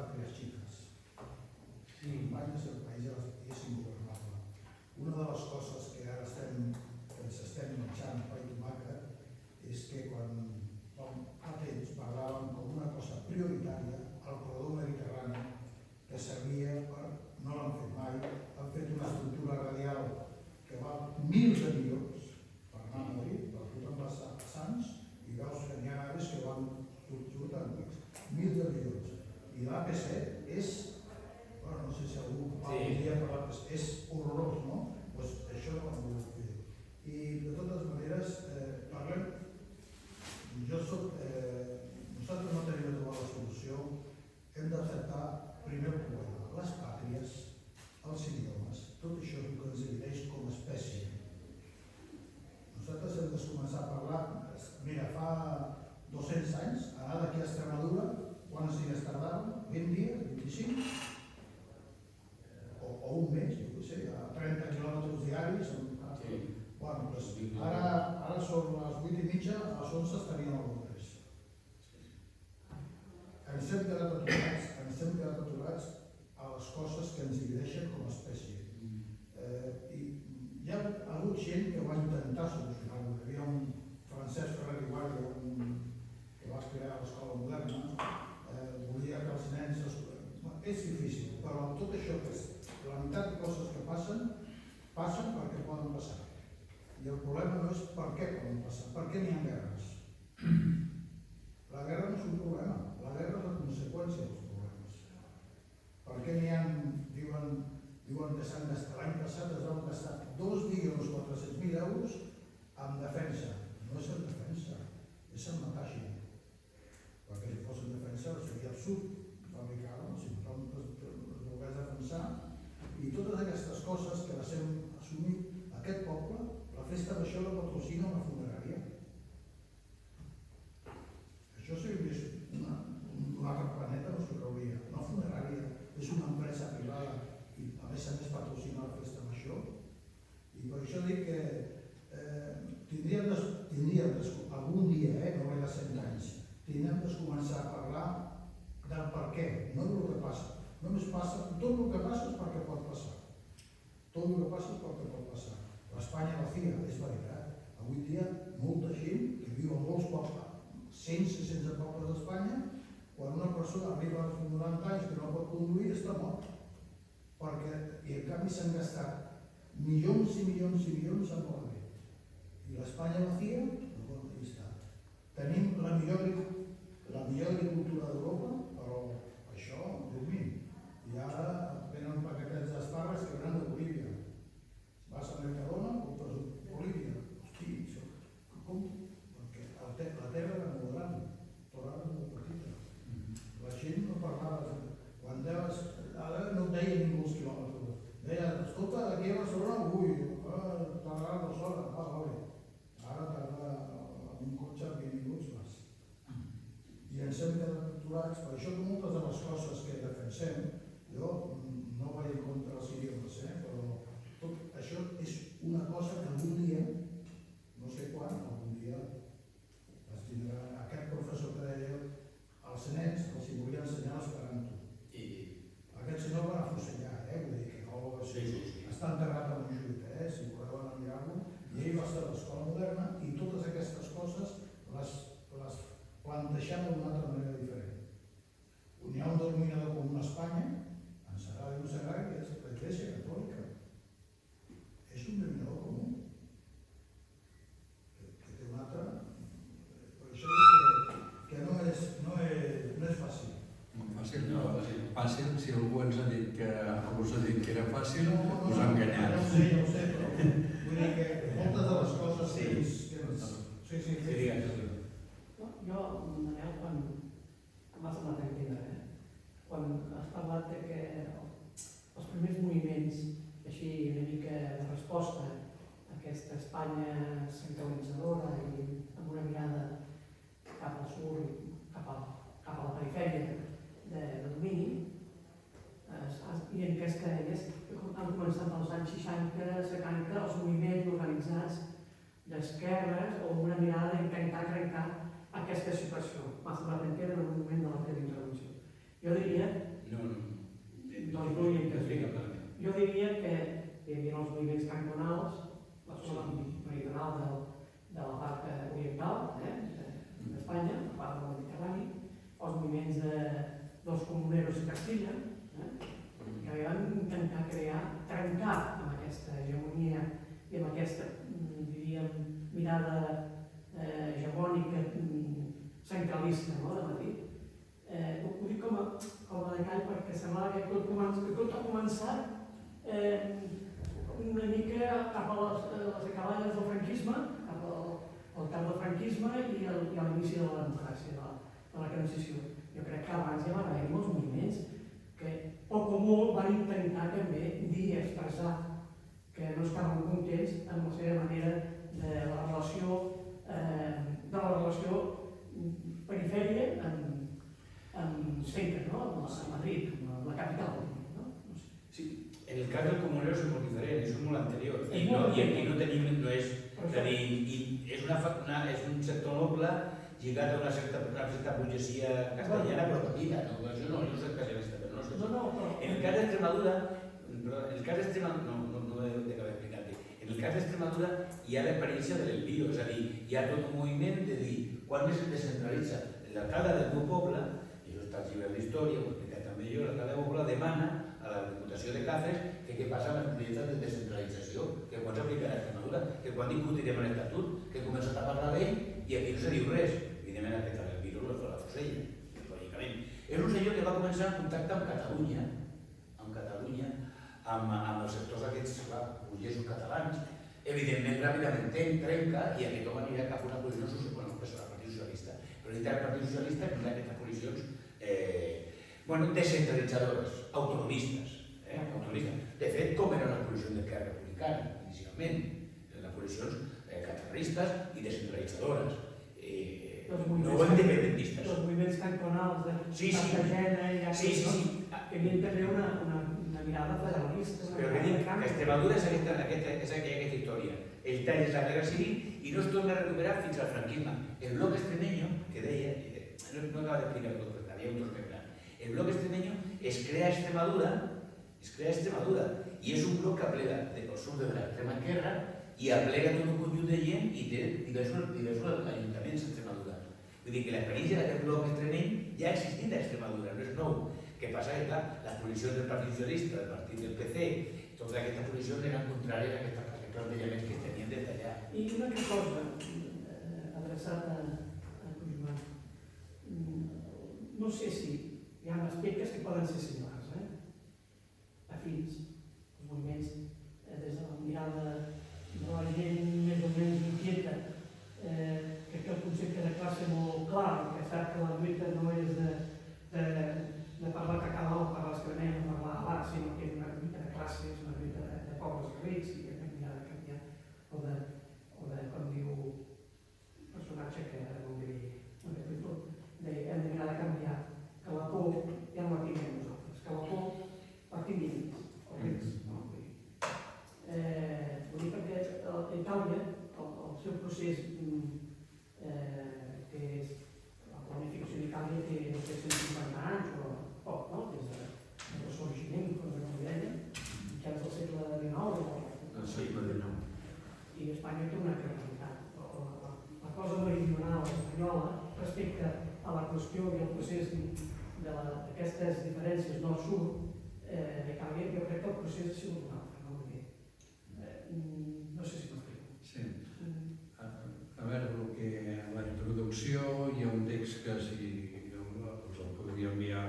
patrias chicas. Alemanya és el país és ingobernable. Una de les coses que ara ens estem menjant pa i tomàquet és que quan fa temps parlàvem com una cosa prioritària al corredor mediterrani que servia per, no l'han fet mai, han fet una estructura radial que val mils de milions per anar a Madrid, per tothom les Sants, i veus que n'hi ha aves que van surten mils de milions. I l'AP7 és, bueno, no sé si algú va un dia per l'AP7, és horrorós, no? Doncs això no ho hem volgut fer. I de totes maneres, parlem, nosaltres no tenim de trobar la solució, hem d'acceptar primer el problema, les pàtries, els idiomes, tot això és el que ens divideix com a espècie. Nosaltres hem de començar a parlar, mira, fa 200 anys, anar d'aquí a Extremadura, quants dies tardaven? 20 dies? 25? O un mes, jo què sé, a 30 quilòmetres diaris. Bueno, doncs ara són les 8:30, a les 11 estaríem a Londres. Ens hem quedat aturats a les coses que ens divideixen com a espècie. I hi ha hagut gent que va intentar solucionar-ho. Hi havia un Francesc Ferrer i Guàrdia que va crear l'escola moderna, volia que els nens... És difícil, però tot això que és la meitat de coses que passen perquè poden passar. I el problema no és per què poden passar, per què n'hi ha guerres. La guerra no és un problema, la guerra és la conseqüència dels problemes. Per què n'hi ha, diuen que s'han gastat, l'any passat es van gastar 2.400.000 euros en defensa. No és en defensa, és en matar gent. Perquè si fos en defensa seria absurd fabricar-ho, si tothom es volgués defensar. I totes aquestes coses que les hem assumit aquest poble, la festa d'això la patrocina una funerària. Això si vingués un altre planeta no s'ho creuria. Una funerària és una empresa privada i a més patrocina la festa major. I per això dic que tindríem algun dia, no veig 100 anys, tindríem de començar a parlar del per què, no del que passa. Només passa, tot el que passa és perquè pot passar. Tot el que passa és perquè pot passar. L'Espanya vacía, és veritat. Avui dia, molta gent que viu en molts pobles, 100-600 pobles d'Espanya, quan una persona arriba als 90 anys que no pot conduir, està mort. I en canvi s'han gastat milions i milions i milions en la vida. I l'Espanya vacía, doncs aquí està. Tenim la millor agricultura d'Europa, però això dormim. I ara venen paquetets d'espàrrecs que venen de Bolívia. Vas a Mercadona, compres Bolívia. Hosti, això, com? Perquè la terra era molt gran, però ara és molt petita. La gent no parlava, quan deies, ara no et deia ningú els quilòmetres. Deia, escolta, aquí a Barcelona, tardarà 2 hores, vale. Ara tarda amb un cotxe 20 minuts més. I ens hem quedat aturats, per això que moltes de les coses que defensem, jo no vaig en contra dels idiomes, però tot això és una cosa que algun dia, no sé quan, algun dia es tindrà aquest professor que deia als nens els hi volia ensenyar l'esperanto. Aquest senyor va afusellar, vull dir que no està enterrat a Montjuïc, si voleu anar a mirar-lo, i ell va estar a l'escola moderna i totes aquestes coses les plantejant d'una altra manera diferent. Hi ha un denominador comú a Espanya, en Sagrada i Montserrat, que és la Iglesia Catòlica. És un denominador comú. Que té un altre... Per això dic que no és fàcil. Fàcil no, fàcil, si algú ens ha dit que era fàcil, us ha enganyat. Ja ho sé, però vull dir que moltes de les coses que ens... Sí, digues. Jo, Manel, quan m'ha semblat entendre, quan has parlat que els primers moviments, així una mica de resposta a aquesta Espanya centralitzadora i amb una mirada cap al sud, cap a la perifèria de domini, i en aquest que deies, han començat als anys 60-70 els moviments organitzats d'esquerres o una mirada d'intentar trencar aquesta situació. M'ha semblat entendre en un moment de la teva intervenció. Jo diria No. Doncs no hi intervinc. Jo diria que hi havia els moviments cantonals, la zona meridional de la part oriental d'Espanya, la part del Mediterrani, els moviments dels comuneros de Castilla, que van intentar trencar amb aquesta hegemonia i amb aquesta, diríem, mirada hegemònica centralista de Madrid. Ho dic com a detall perquè semblava que tot ha començat una mica cap a les acaballes del franquisme, cap al cap del franquisme i a l'inici de la democràcia, de la transició. Jo crec que abans ja van haver molts moviments que poc o molt van intentar també dir, expressar que no estaven contents amb la seva manera de la relació perifèria amb centre, a Madrid, amb la capital. Sí, en el cas del comunero és molt diferent, és molt anterior. I aquí no tenim, no és... És a dir, és un sector noble lligat a una certa burgesia castellana, però petita. Jo no soc castellanista, però no soc... En el cas d'Extremadura, no he d'acabar explicant-te, en el cas d'Extremadura hi ha l'experiència de l'envio, és a dir, hi ha tot un moviment de dir, quan es descentralitza l'alcalde del meu poble, i això està al llibre d'història, ho he explicat també jo, l'alcalde del poble demana a la Diputació de Cáceres que què passa amb els projectes de descentralització, que quan s'aplica a Extremadura, que quan discutirem l'Estatut, que comença a parlar d'ell i aquí no se diu res. Evidentment aquest el virus és la fusella, lògicament. És un senyor que va començar en contacte amb Catalunya, amb els sectors aquests burgesos catalans. Evidentment, ràpidament trenca i aquest home anirà cap a una posició social, al Partit Socialista. Però dintre del Partit Socialista no hi ha aquestes posicions descentralitzadores, autonomistes. De fet, com eren les posicions d'Esquerra Republicana, inicialment, les posicions catarristes i descentralitzadores. No independentistes. Els moviments cantonals de Cartagena i que havien també una mirada federalista. Però que dic que Extremadura és aquesta història. El tall és la guerra civil i no es torna a recuperar fins al franquisme. El bloc extremeño, que deia, no acaba d'explicar tot, perquè havia un tros més gran. El bloc extremeño es crea a Extremadura i és un bloc que aplega del sud de l'extrema esquerra i aplega tot un conjunt de gent i té diversos ajuntaments a Extremadura. Vull dir que l'experiència d'aquest bloc extremeny ja ha existit a Extremadura, no és nou. Què passa? Que clar, les posicions del Partit Socialista, del Partit del PC, totes aquestes posicions eren contràries a aquests plantejaments que tenien des d'allà. I una altra cosa adreçada a Puigdemont. No sé si hi ha aspectes que poden ser similars, afins, els moviments des de la mirada de la gent més o menys inquieta, que té el concepte de classe molt clar, que sap que la lluita no és de parlar català o parlar extremeny o parlar alà, sinó que és una lluita de classe, és una lluita de pobles rics i que hem de canviar, o de com diu un personatge que ara no diré tot, hem de canviar, que la por ja no la tinguem nosaltres, que la por partim d'ells, els rics. Vull dir perquè a Itàlia el seu procés que és la planificació d'Itàlia té 150 anys o poc, no? Des del sorgiment, com deia, mitjans del segle XIX. I Espanya té una altra realitat. La cosa meridional espanyola respecte a la qüestió i al procés d'aquestes diferències nord-sud d'Itàlia, jo crec que el procés ha sigut un altre. No sé si m'explico. Sí. A veure, a la introducció hi ha un text que si us el podria enviar,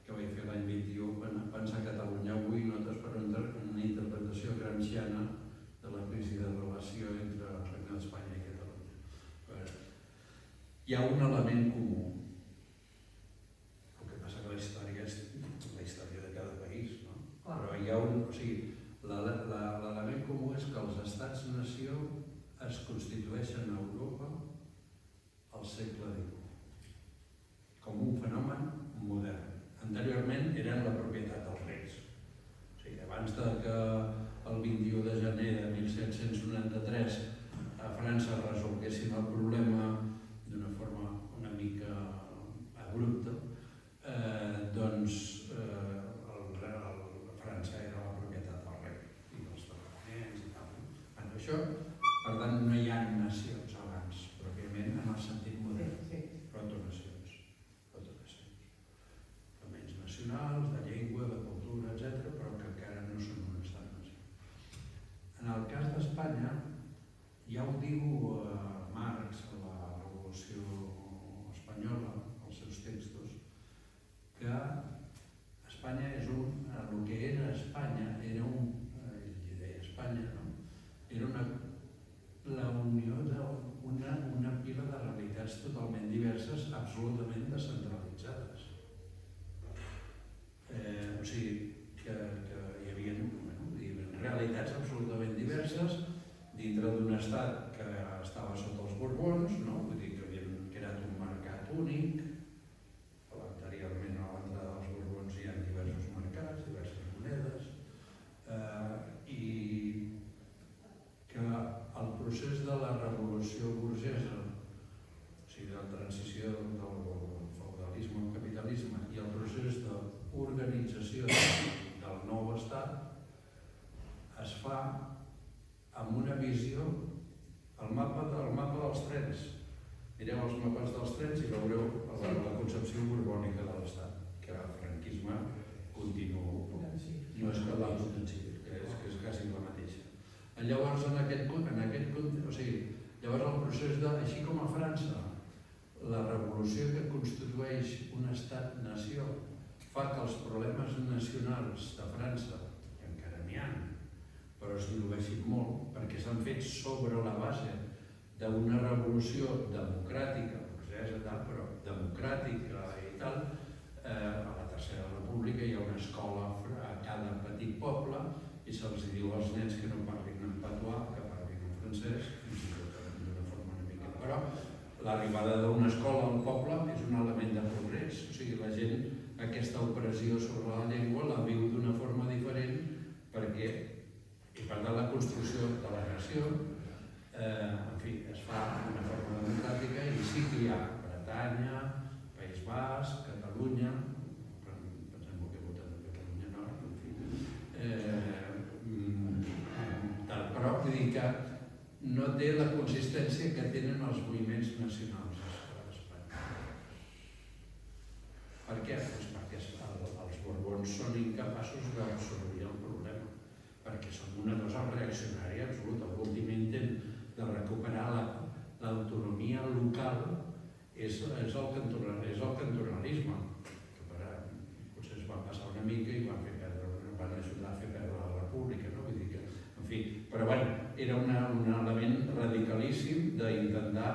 que vaig fer l'any 21, Pensar Catalunya avui, notes per una interpretació gramsciana de la crisi de relació entre el Regne d'Espanya i Catalunya. Hi ha un element comú. El que passa que la història és la història de cada país, no? Però hi ha un... O sigui, l'element comú és que els estats-nació es constitueixen a Europa al segle XIX com un fenomen modern. Anteriorment eren la propietat dels reis. O sigui, abans que el 21 de gener de 1793 a França resolguessin el problema d'una forma una mica abrupta, doncs diverses, absolutament descentralitzades. O sigui, que hi havia realitats absolutament diverses dintre d'un estat que estava sota els Borbons, no? Vull dir que havien creat un mercat únic. Anteriorment a l'entrada dels Borbons hi ha diversos mercats, diverses monedes, i que el procés de la revolució burgesa, o sigui, de la transició del feudalisme al capitalisme i el procés d'organització del nou estat es fa amb una visió, el mapa dels trens. Mireu els mapes dels trens i veureu la concepció borbònica de l'estat, que el franquisme continua, no és que l'autotensiu, que és quasi la mateixa. Llavors, en aquest context, o sigui, llavors el procés de, així com a França, la revolució que constitueix un estat-nació fa que els problemes nacionals de França, que encara n'hi ha, però es dilueixin molt, perquè s'han fet sobre la base d'una revolució democràtica, però democràtica i tal. A la Tercera República hi ha una escola a cada petit poble i se'ls diu als nens que no parlin en patuà, que parlin en francès, fins i tot d'una forma una mica. Però l'arribada d'una escola al poble és un element de progrés. O sigui, la gent aquesta opressió sobre la llengua la viu d'una forma diferent perquè, i per tant, la construcció de la nació, en fi, es fa d'una forma democràtica i sí que hi ha Bretanya, País Basc, Catalunya, pensem que he votat a Catalunya Nord, en fi, però vull dir que no té la consistència que tenen els moviments nacionals a Espanya. Per què? Doncs perquè els Borbons són incapaços d'absorbir el problema, perquè són una cosa reaccionària absoluta. L'últim intent de recuperar l'autonomia local és el cantonalisme, que potser es va passar una mica i van ajudar a fer perdre la república, no? Vull dir que, en fi, però bueno, era un element radicalíssim d'intentar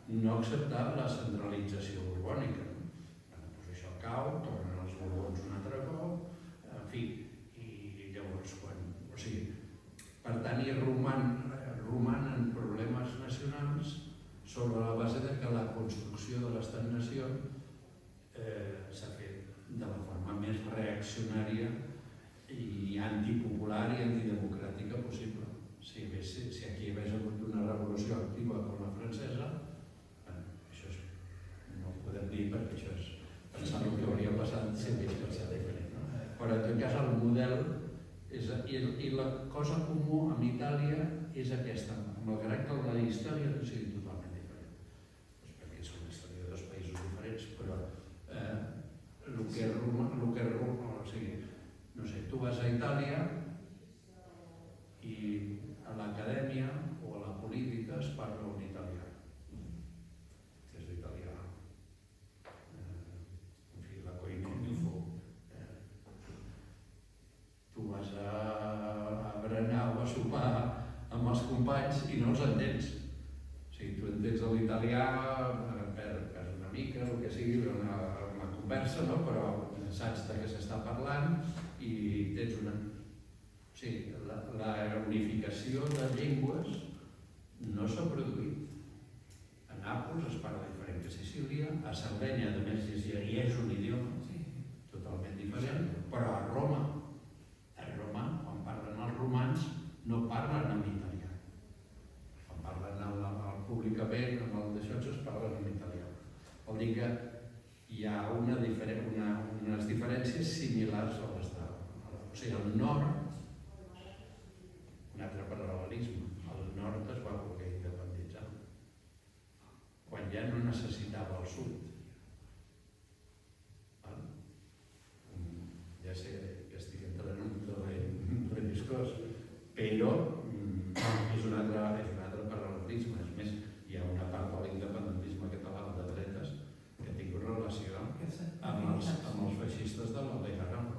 no acceptar la centralització borbònica. Doncs això cau, tornen els Borbons un altre cop, en fi, i llavors o sigui, per tant hi romanen problemes nacionals sobre la base de que la construcció de l'estat-nació s'ha fet de la forma més reaccionària i antipopular i antidemocràtica possible. Si aquí hi hagués hagut una revolució activa com la francesa, això no ho podem dir perquè això és pensar el que hauria passat si hagués passat diferent. Però en tot cas el model i la cosa comú amb Itàlia és aquesta, malgrat que la història no sigui totalment diferent, perquè són la història de dos països diferents, però o sigui, no sé, tu vas a Itàlia i a l'acadèmia o a la política es parla un italià, que és l'italià, en fi, la coinonifo. Tu vas a berenar o a sopar amb els companys i no els entens. O sigui, tu entens l'italià, perds una mica, el que sigui, una conversa, no? Però saps de què s'està parlant i tens una... O sigui, la unificació de llengües no s'ha produït. A Nàpols es parla diferent que a Sicília, a Sardenya, a més, hi és un idioma totalment diferent, però a Roma, quan parlen els romans, no parlen en italià. Quan parlen al públicament, amb el d'això, es parlen en italià. Vol dir que hi ha unes diferències similars a les de... O sigui, al nord, un altre paral·lelisme, el nord es va voler independitzar, quan ja no necessitava el sud. Ja sé que estic entrant en un terreny viscós, però és un altre paral·lelisme. És més, hi ha una part de l'independentisme català de dretes que ha tingut relació amb els feixistes de la Lega Nord.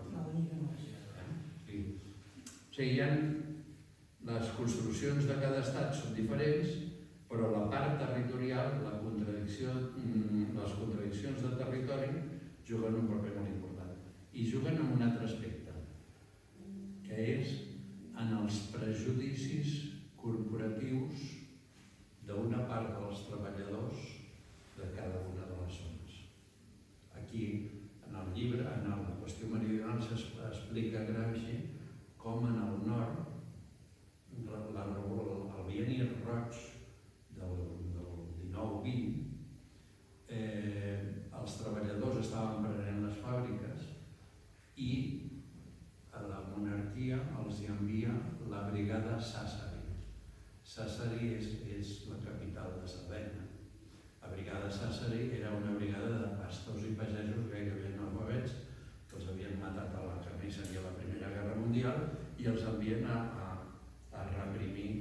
O sigui, les construccions de cada estat són diferents, però la part territorial, la contradicció, contradiccions de territori juguen un paper molt important. I juguen en un altre aspecte, que és en els prejudicis corporatius d'una part dels treballadors de cada una de les zones. Aquí, en el llibre, en la qüestió meridional, s'explica Gramsci com en el nord, el bienni roig del 19-20, els treballadors estaven prenent les fàbriques i a la monarquia els hi envia la brigada Sassari. Sassari és la capital de Sardenya. La brigada Sassari era una brigada de pastors i pagesos gairebé analfabets que els havien matat a la carnisseria a la Primera Guerra Mundial i els envien a reprimir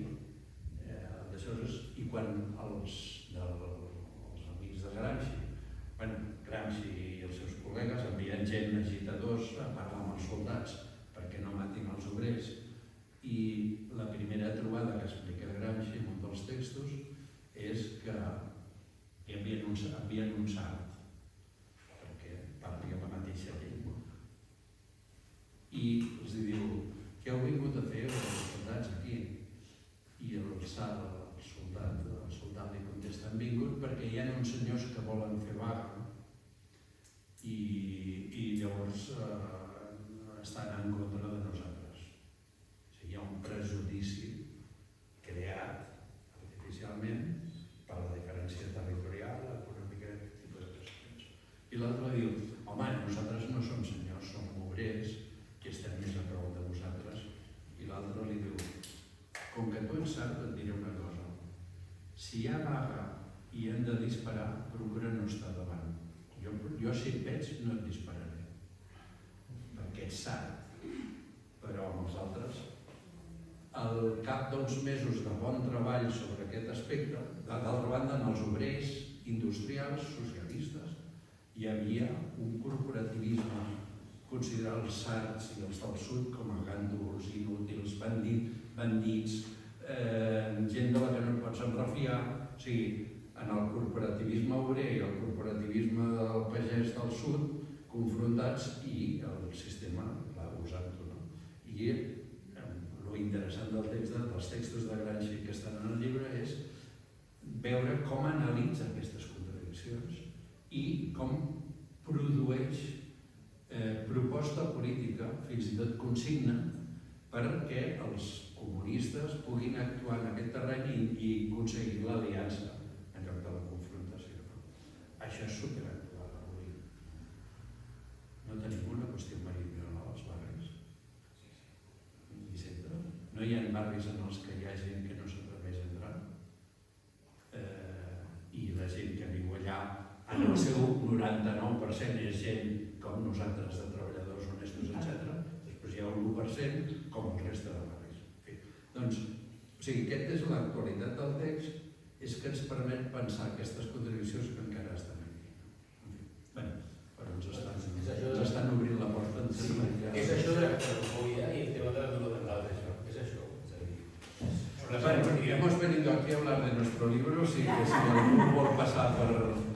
i quan els amics de Gramsci i els seus col·legues envien gent, agitadors, a parlar amb els soldats perquè no matin els obrers. I la primera trobada que explica Gramsci en un dels textos és que envien un sard perquè parli la mateixa llengua. I els diu, què heu vingut a fer els soldats aquí? I el soldat li contesta, han vingut perquè hi ha uns senyors que volen fer vaga i llavors estan en contra de nosaltres. O sigui, hi ha un prejudici creat artificialment per la diferència territorial, econòmica i aquest tipus de qüestions. I l'altre diu, home, nosaltres no som senyors, som obrers, que estem més a prop de vosaltres. I l'altre li diu, com que tu ets sard, et diré una cosa. Si hi ha vaga i hem de disparar, procura no estar davant. Jo si et veig no et dispararé, perquè ets sard. Però amb els altres, al cap d'uns mesos de bon treball sobre aquest aspecte, d'altra banda, en els obrers industrials, socialistes, hi havia un corporativisme, considerar els sards i els del sud com a gàndols, inútils, bandits, gent de la que no et pots enrefiar. O sigui, en el corporativisme obrer i el corporativisme del pagès del sud confrontats i el sistema va usant-ho. I l'interessant dels textos de Gramsci que estan en el llibre és veure com analitza aquestes contradiccions i com produeix proposta política, fins i tot consigna, perquè els comunistes puguin actuar en aquest terreny i aconseguir l'aliança en lloc de la confrontació. Això és superactual avui. No tenim una qüestió meridional als barris. No hi ha barris en els que hi ha gent que no s'atreveix a entrar i la gent que viu allà, en el seu 99% és gent com nosaltres, de treballadors honestos, etc. Després hi ha un 1% com el reste de barris. Doncs, aquesta és l'actualitat del text, és que ens permet pensar aquestes contradiccions que encara estan aquí. Bé, però ens estan obrint la porta. És això de la catalofòbia i el tema de la duodendal, és això. Hemos venido aquí a hablar de nuestro libro, si algún por pasar por